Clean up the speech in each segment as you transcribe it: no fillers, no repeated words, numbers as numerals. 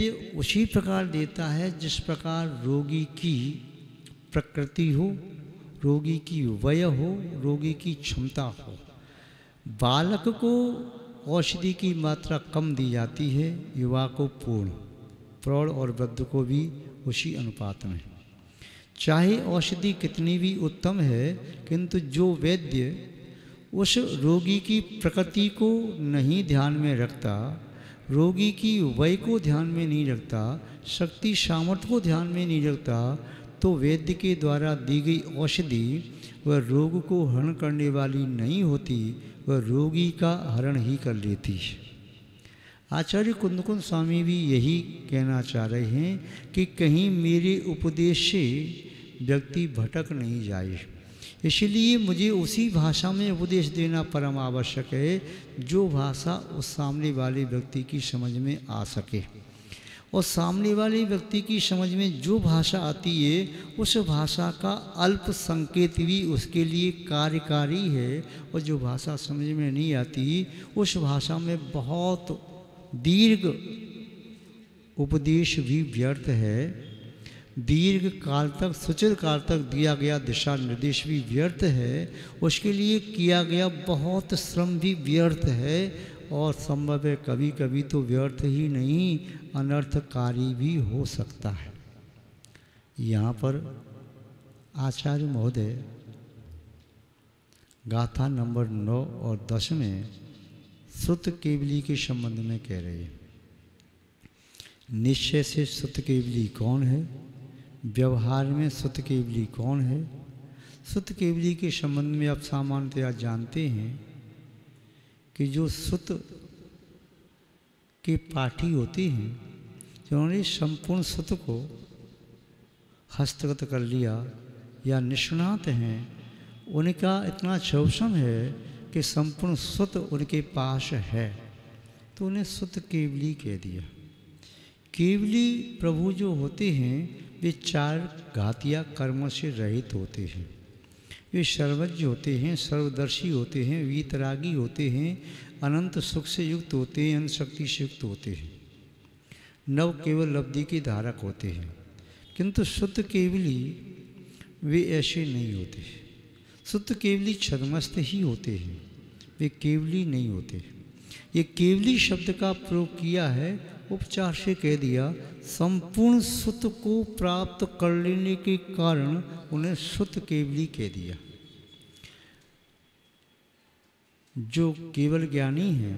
वैद्य उसी प्रकार देता है जिस प्रकार रोगी की प्रकृति हो, रोगी की वय हो, रोगी की क्षमता हो। बालक को औषधि की मात्रा कम दी जाती है, युवा को पूर्ण, प्रौढ़ और वृद्ध को भी उसी अनुपात में। चाहे औषधि कितनी भी उत्तम है, किंतु जो वैद्य उस रोगी की प्रकृति को नहीं ध्यान में रखता, रोगी की वय को ध्यान में नहीं रखता, शक्ति सामर्थ्य को ध्यान में नहीं रखता, तो वैद्य के द्वारा दी गई औषधि वह रोग को हरण करने वाली नहीं होती, वह रोगी का हरण ही कर लेती है। आचार्य कुंदकुंद स्वामी भी यही कहना चाह रहे हैं कि कहीं मेरे उपदेश से व्यक्ति भटक नहीं जाए, इसलिए मुझे उसी भाषा में उपदेश देना परम आवश्यक है जो भाषा उस सामने वाले व्यक्ति की समझ में आ सके। और सामने वाले व्यक्ति की समझ में जो भाषा आती है, उस भाषा का अल्प संकेत भी उसके लिए कार्यकारी है, और जो भाषा समझ में नहीं आती, उस भाषा में बहुत दीर्घ उपदेश भी व्यर्थ है, दीर्घ काल तक, सुचिर काल तक दिया गया दिशा निर्देश भी व्यर्थ है, उसके लिए किया गया बहुत श्रम भी व्यर्थ है, और संभव है कभी कभी तो व्यर्थ ही नहीं, अनर्थकारी भी हो सकता है। यहाँ पर आचार्य महोदय गाथा नंबर 9 और 10 में श्रुत केवली के संबंध में कह रहे हैं। निश्चय से श्रुत केवली कौन है, व्यवहार में श्रुत केवली कौन है। श्रुत केवली के संबंध में आप सामान्यतया जानते हैं कि जो श्रुत के पाठी होते हैं, जिन्होंने संपूर्ण श्रुत को हस्तगत कर लिया या निष्णात हैं, उनका इतना शोषण है कि संपूर्ण श्रुत उनके पास है, तो उन्हें श्रुत केवली कह दिया। केवली प्रभु जो होते हैं वे 4 घातिया कर्मों से रहित होते हैं। वे सर्वज्ञ होते हैं, सर्वदर्शी होते हैं, वीतरागी होते हैं, अनंत सुख से युक्त होते हैं, अनंत शक्ति से युक्त होते हैं, नव केवल लब्धि के धारक होते हैं। किंतु शुद्ध केवली वे ऐसे नहीं होते। शुद्ध केवली छद्मस्त ही होते हैं, वे केवली नहीं होते। ये केवली शब्द का प्रयोग किया है, उपचार से कह दिया, संपूर्ण सुत को प्राप्त कर लेने के कारण उन्हें सुत केवली कह दिया। जो केवल ज्ञानी हैं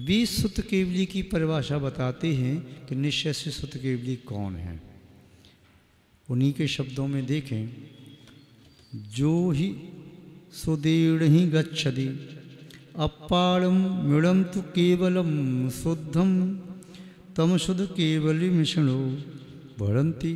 वे सुत केवली की परिभाषा बताते हैं कि निश्चय से सुत केवली कौन है। उन्हीं के शब्दों में देखें, जो ही सुदेड़ ही गच्छति अपारम मृडम तु केवलम शुद्धम तम शुद्ध केवली मिषणो भरंती।